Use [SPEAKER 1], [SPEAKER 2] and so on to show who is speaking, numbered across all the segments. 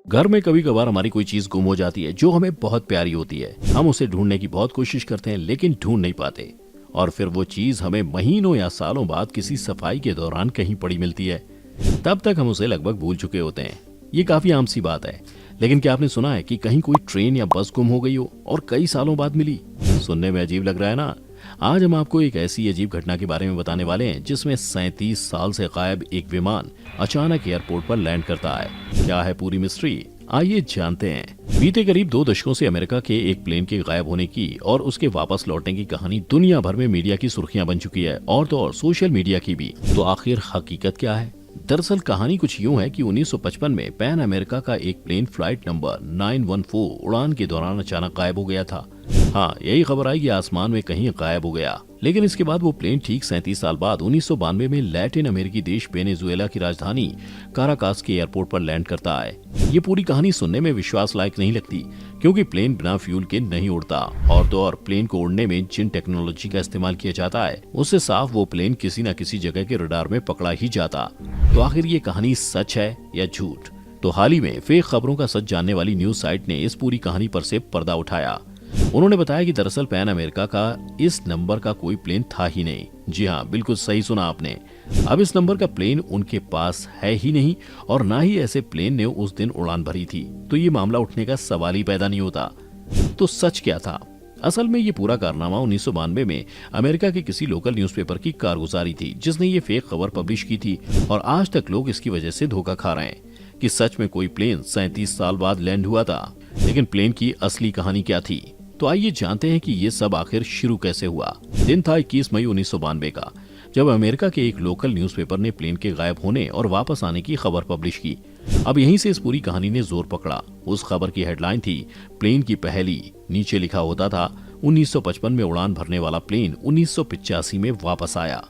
[SPEAKER 1] घर में कभी कभार हमारी कोई चीज गुम हो जाती है जो हमें बहुत प्यारी होती है। हम उसे ढूंढने की बहुत कोशिश करते हैं लेकिन ढूंढ नहीं पाते, और फिर वो चीज हमें महीनों या सालों बाद किसी सफाई के दौरान कहीं पड़ी मिलती है। तब तक हम उसे लगभग भूल चुके होते हैं। ये काफी आम सी बात है, लेकिन क्या आपने सुना है कि कहीं कोई ट्रेन या बस गुम हो गई हो और कई सालों बाद मिली? सुनने में अजीब लग रहा है ना? आज हम आपको एक ऐसी अजीब घटना के बारे में बताने वाले हैं जिसमें 37 साल से गायब एक विमान अचानक एयरपोर्ट पर लैंड करता है। क्या है पूरी मिस्ट्री, आइए जानते हैं। बीते करीब 2 दशकों से अमेरिका के एक प्लेन के गायब होने की और उसके वापस लौटने की कहानी दुनिया भर में मीडिया की सुर्खियां बन चुकी है, और तो और सोशल मीडिया की भी। तो आखिर हकीकत क्या है? दरअसल कहानी कुछ यूं है कि 1955 में पैन अमेरिका का एक प्लेन फ्लाइट नंबर 914 उड़ान के दौरान अचानक गायब हो गया था। हाँ, यही खबर आई कि आसमान में कहीं गायब हो गया। लेकिन इसके बाद वो प्लेन ठीक 37 साल बाद 1992 में लैटिन अमेरिकी देश वेनेजुएला की राजधानी काराकास के एयरपोर्ट पर लैंड करता है। ये पूरी कहानी सुनने में विश्वास लायक नहीं लगती, क्योंकि प्लेन बिना फ्यूल के नहीं उड़ता, और तो और प्लेन को उड़ने में जिन टेक्नोलॉजी का इस्तेमाल किया जाता है उससे साफ वो प्लेन किसी न किसी जगह के रडार में पकड़ा ही जाता। तो आखिर ये कहानी सच है या झूठ? तो हाल ही में फेक खबरों का सच जानने वाली न्यूज साइट ने इस पूरी कहानी पर से पर्दा उठाया। उन्होंने बताया कि दरअसल पैन अमेरिका का इस नंबर का कोई प्लेन था ही नहीं। जी हाँ, बिल्कुल सही सुना आपने। अब इस नंबर का प्लेन उनके पास है ही नहीं, और ना ही ऐसे प्लेन ने उस दिन उड़ान भरी थी। तो ये मामला उठने का सवाल ही पैदा नहीं होता। तो सच क्या था? असल में ये पूरा कारनामा 1992 में अमेरिका के किसी लोकल न्यूज़पेपर की कारगुजारी थी, जिसने ये फेक खबर पब्लिश की थी, और आज तक लोग इसकी वजह से धोखा खा रहे हैं कि सच में कोई प्लेन 37 साल बाद लैंड हुआ था। लेकिन प्लेन की असली कहानी क्या थी? तो आइए जानते हैं कि ये सब आखिर शुरू कैसे हुआ। दिन था 21 मई 1992 का, जब अमेरिका के एक लोकल न्यूज़पेपर ने प्लेन के गायब होने और वापस आने की खबर पब्लिश की। अब यहीं से इस पूरी कहानी ने जोर पकड़ा। उस खबर की हेडलाइन थी प्लेन की पहली। नीचे लिखा होता था 1955 में उड़ान भरने वाला प्लेन 1985 में वापस आया।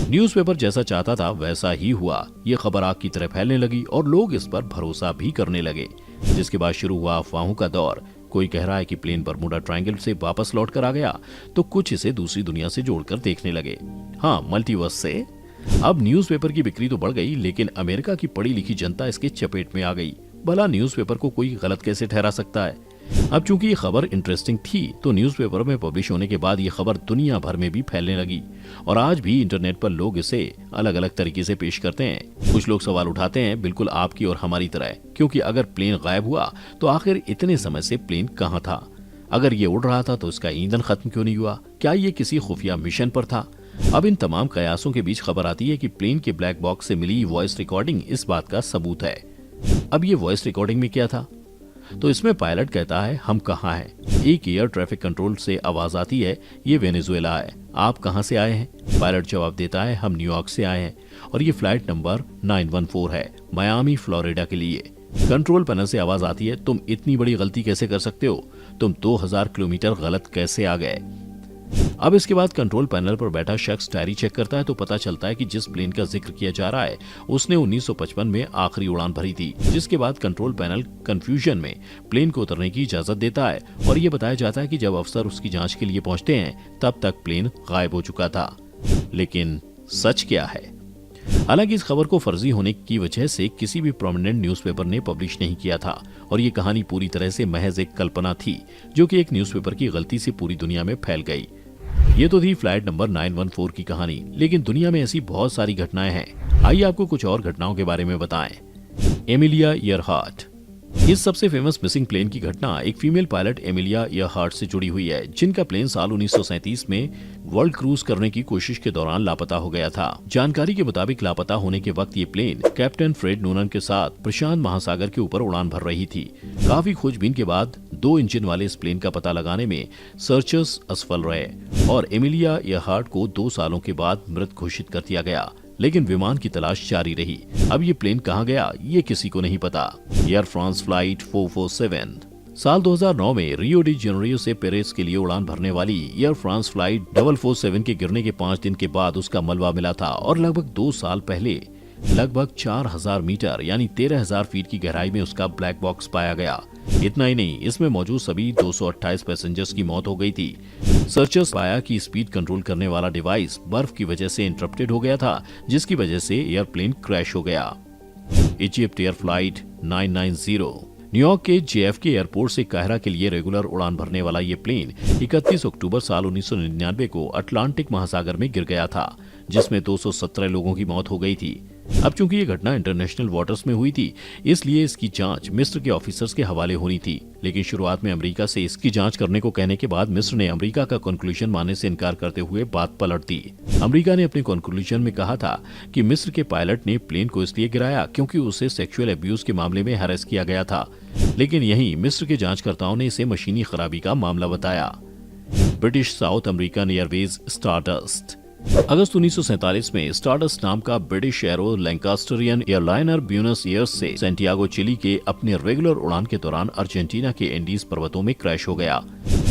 [SPEAKER 1] न्यूज़पेपर जैसा चाहता था वैसा ही हुआ। ये खबर आग की तरह फैलने लगी और लोग इस पर भरोसा भी करने लगे, जिसके बाद शुरू हुआ अफवाहों का दौर। कोई कह रहा है कि प्लेन बरमूडा ट्रायंगल से वापस लौट कर आ गया, तो कुछ इसे दूसरी दुनिया से जोड़कर देखने लगे। हाँ, मल्टीवर्स से। अब न्यूज़पेपर की बिक्री तो बढ़ गई, लेकिन अमेरिका की पढ़ी लिखी जनता इसके चपेट में आ गई। भला न्यूज़पेपर को कोई गलत कैसे ठहरा सकता है? अब चूंकि ये खबर इंटरेस्टिंग थी, तो न्यूज़पेपर में पब्लिश होने के बाद ये खबर दुनिया भर में भी फैलने लगी, और आज भी इंटरनेट पर लोग इसे अलग अलग तरीके से पेश करते हैं। कुछ लोग सवाल उठाते हैं, बिल्कुल आपकी और हमारी तरह, क्योंकि अगर प्लेन गायब हुआ तो आखिर इतने समय से प्लेन कहाँ था? अगर ये उड़ रहा था तो इसका ईंधन खत्म क्यों नहीं हुआ? क्या ये किसी खुफिया मिशन पर था? अब इन तमाम कयासों के बीच खबर आती है कि प्लेन के ब्लैक बॉक्स से मिली वॉइस रिकॉर्डिंग इस बात का सबूत है। अब ये वॉइस रिकॉर्डिंग में क्या था? तो इसमें पायलट कहता है, हम कहाँ हैं? एक एयर ट्रैफिक कंट्रोल से आवाज आती है, ये वेनेजुएला है, आप कहाँ से आए हैं? पायलट जवाब देता है, हम न्यूयॉर्क से आए हैं, और ये फ्लाइट नंबर 914 है, मियामी फ्लोरिडा के लिए। कंट्रोल पैनल से आवाज आती है, तुम इतनी बड़ी गलती कैसे कर सकते हो? तुम 2000 किलोमीटर गलत कैसे आ गए? अब इसके बाद कंट्रोल पैनल पर बैठा शख्स डायरी चेक करता है, तो पता चलता है कि जिस प्लेन का जिक्र किया जा रहा है उसने 1955 में आखिरी उड़ान भरी थी। जिसके बाद कंट्रोल पैनल कंफ्यूजन में प्लेन को उतरने की इजाजत देता है, और ये बताया जाता है कि जब अफसर उसकी जांच के लिए पहुंचते हैं तब तक प्लेन गायब हो चुका था। लेकिन सच क्या है? हालांकि इस खबर को फर्जी होने की वजह से किसी भी प्रोमिनेंट न्यूज़पेपर ने पब्लिश नहीं किया था, और ये कहानी पूरी तरह से महज एक कल्पना थी, जो कि एक न्यूज़पेपर की गलती से पूरी दुनिया में फैल गई। ये तो थी फ्लाइट नंबर 914 की कहानी, लेकिन दुनिया में ऐसी बहुत सारी घटनाएं हैं। आइए आपको कुछ और घटनाओं के बारे में बताएं। Emilia Earhart. इस सबसे फेमस मिसिंग प्लेन की घटना एक फीमेल पायलट एमिलिया ईयरहार्ट से जुड़ी हुई है, जिनका प्लेन साल 1937 में वर्ल्ड क्रूज करने की कोशिश के दौरान लापता हो गया था। जानकारी के मुताबिक लापता होने के वक्त ये प्लेन कैप्टन फ्रेड नूनन के साथ प्रशांत महासागर के ऊपर उड़ान भर रही थी। काफी खोजबीन के बाद 2 इंजन वाले इस प्लेन का पता लगाने में सर्चर्स असफल रहे, और एमिलिया ईयरहार्ट को 2 सालों के बाद मृत घोषित कर दिया गया। लेकिन विमान की तलाश जारी रही। अब ये प्लेन कहाँ गया ये किसी को नहीं पता। Air France flight 447। साल 2009 में रियो डी जेनेरियो से पेरिस के लिए उड़ान भरने वाली एयर फ्रांस फ्लाइट 447 के गिरने के 5 दिन के बाद उसका मलबा मिला था, और लगभग 2 साल पहले लगभग 4000 मीटर यानी 13000 फीट की गहराई में उसका ब्लैक बॉक्स पाया गया। इतना ही नहीं, इसमें मौजूद सभी 228 पैसेंजर्स की मौत हो गई थी। सर्चर्स पाया कि स्पीड कंट्रोल करने वाला डिवाइस बर्फ की वजह से इंटरप्टेड हो गया था, जिसकी वजह से एयरप्लेन क्रैश हो गया। Egypt air flight 990। न्यूयॉर्क के JFK एयरपोर्ट से काहिरा के लिए रेगुलर उड़ान भरने वाला ये प्लेन 31 अक्टूबर साल 1999 को अटलांटिक महासागर में गिर गया था, जिसमें 217 लोगों की मौत हो गई थी। अब चूंकि ये घटना इंटरनेशनल वाटर्स में हुई थी, इसलिए इसकी जांच मिस्र के ऑफिसर्स के हवाले होनी थी। लेकिन शुरुआत में अमेरिका से इसकी जांच करने को कहने के बाद मिस्र ने अमेरिका का कंक्लूजन मानने से इनकार करते हुए बात पलट दी। अमेरिका ने अपने कंक्लूजन में कहा था कि मिस्र के पायलट ने प्लेन को इसलिए गिराया क्योंकि उसे सेक्सुअल अब्यूज के मामले में हैरेस किया गया था। लेकिन यहीं मिस्र के जांचकर्ताओं ने इसे मशीनी खराबी का मामला बताया। British South American Airways Stardust. अगस्त 1947 में स्टारडस्ट नाम का British Avro Lancastrian airliner Buenos Aires से सैंटियागो चिली के अपने रेगुलर उड़ान के दौरान अर्जेंटीना के एंडीज पर्वतों में क्रैश हो गया।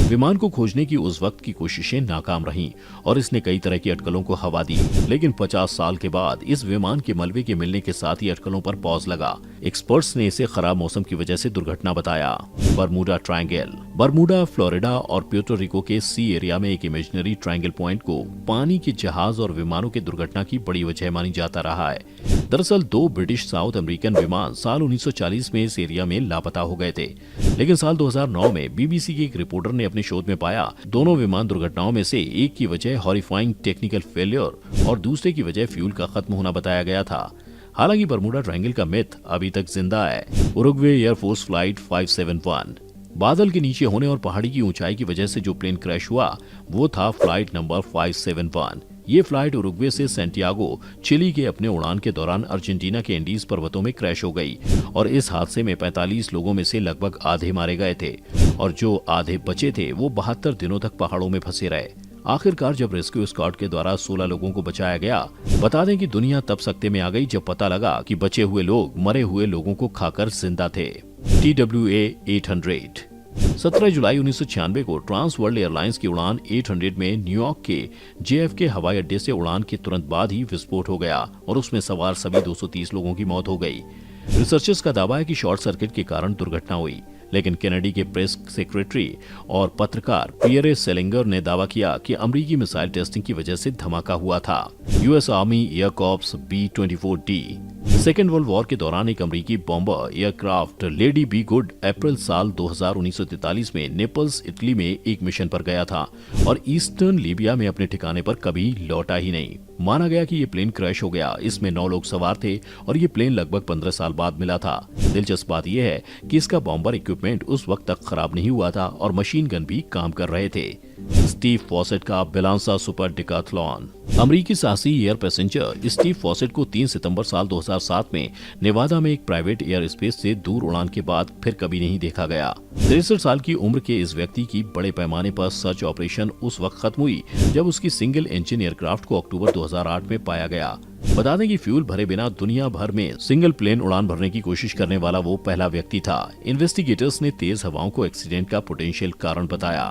[SPEAKER 1] विमान को खोजने की उस वक्त की कोशिशें नाकाम रहीं और इसने कई तरह की अटकलों को हवा दी। लेकिन 50 साल के बाद इस विमान के मलबे के मिलने के साथ ही अटकलों पर पॉज लगा। एक्सपर्ट्स ने इसे खराब मौसम की वजह से दुर्घटना बताया। Bermuda triangle. बरमूडा, फ्लोरिडा और प्यूर्टो रिको के सी एरिया में एक इमेजिनरी ट्रायंगल पॉइंट को पानी के जहाज और विमानों की दुर्घटना की बड़ी वजह मानी जाता रहा है। दरअसल 2 ब्रिटिश साउथ अमेरिकन विमान साल 1940 में इस एरिया में लापता हो गए थे। लेकिन साल 2009 में BBC के एक रिपोर्टर ने अपने शोध में पाया दोनों विमान दुर्घटनाओं में से एक की वजह हॉरिफाइंग टेक्निकल फेलियर और दूसरे की वजह फ्यूल का खत्म होना बताया गया था। हालांकि बरमूडा ट्रायंगल का मिथ अभी तक जिंदा है। Uruguay air force flight 571। बादल के नीचे होने और पहाड़ी की ऊंचाई की वजह से जो प्लेन क्रैश हुआ वो था फ्लाइट नंबर 571। ये फ्लाइट उरुग्वे से सैंटियागो चिली के अपने उड़ान के दौरान अर्जेंटीना के एंडीज पर्वतों में क्रैश हो गई और इस हादसे में 45 लोगों में से लगभग आधे मारे गए थे और जो आधे बचे थे वो 72 दिनों तक पहाड़ों में फंसे रहे। आखिरकार जब रेस्क्यू स्क्वाड के द्वारा 16 लोगों को बचाया गया। बता दें कि दुनिया तब सकते में आ गई जब पता लगा कि बचे हुए लोग मरे हुए लोगों को खाकर जिंदा थे। TWA 800। 17 जुलाई 1996 को ट्रांस वर्ल्ड एयरलाइंस की उड़ान 800 में न्यूयॉर्क के JFK हवाई अड्डे से उड़ान के तुरंत बाद ही विस्फोट हो गया और उसमें सवार सभी 230 लोगों की मौत हो गई। रिसर्चर्स का दावा है कि शॉर्ट सर्किट के कारण दुर्घटना हुई, लेकिन कैनेडी के प्रेस सेक्रेटरी और पत्रकार पियरे सेलिंगर ने दावा किया कि अमेरिकी मिसाइल टेस्टिंग की वजह से धमाका हुआ था। US army air corps B-24D। Second world war के दौरान एक अमेरिकी bomber aircraft Lady Be Good अप्रैल साल 1943 में नेपल्स इटली में एक मिशन पर गया था और ईस्टर्न लीबिया में अपने ठिकाने पर कभी लौटा ही नहीं। माना गया कि ये प्लेन क्रैश हो गया। इसमें 9 लोग सवार थे और ये प्लेन लगभग 15 साल बाद मिला था। दिलचस्प बात यह है कि इसका बॉम्बर इक्विपमेंट उस वक्त तक खराब नहीं हुआ था और मशीन गन भी काम कर रहे थे। स्टीव फॉसेट का बेलांसा सुपर डिकाथलॉन। अमेरिकी साहसी एयर पैसेंजर स्टीव फॉसेट को 3 सितंबर साल 2007 में नेवादा में एक प्राइवेट एयर स्पेस से दूर उड़ान के बाद फिर कभी नहीं देखा गया। 63 साल की उम्र के इस व्यक्ति की बड़े पैमाने पर सर्च ऑपरेशन उस वक्त खत्म हुई जब उसकी सिंगल इंजन एयरक्राफ्ट को अक्टूबर 2008 में पाया गया। बता दें कि फ्यूल भरे बिना दुनिया भर में सिंगल प्लेन उड़ान भरने की कोशिश करने वाला वो पहला व्यक्ति था। इन्वेस्टिगेटर्स ने तेज हवाओं को एक्सीडेंट का पोटेंशियल कारण बताया।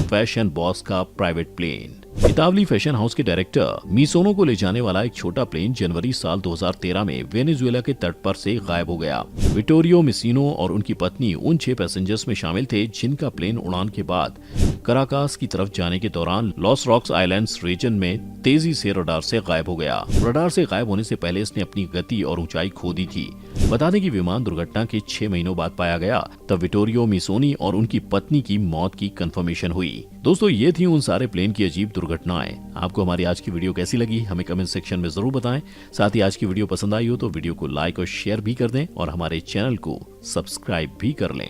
[SPEAKER 1] फैशन बॉस का प्राइवेट प्लेन। इतावली फैशन हाउस के डायरेक्टर मिसोनो को ले जाने वाला एक छोटा प्लेन जनवरी साल 2013 में वेनेजुएला के तट पर से गायब हो गया। विटोरियो मिसिनो और उनकी पत्नी उन 6 पैसेंजर्स में शामिल थे जिनका प्लेन उड़ान के बाद कराकास की तरफ जाने के दौरान लॉस रॉक्स आइलैंड्स रीजन में तेजी से रडार से गायब हो गया। रडार से गायब होने से पहले इसने अपनी गति और ऊंचाई खो दी थी। बता दें कि विमान दुर्घटना के 6 महीनों बाद पाया गया तब विटोरियो मिसोनी और उनकी पत्नी की मौत की कंफर्मेशन हुई। दोस्तों ये थी उन सारे प्लेन की अजीब दुर्घटनाएं। आपको हमारी आज की वीडियो कैसी लगी हमें कमेंट सेक्शन में जरूर बताएं। साथ ही आज की वीडियो पसंद आई हो तो वीडियो को लाइक और शेयर भी कर दें और हमारे चैनल को सब्सक्राइब भी कर लें।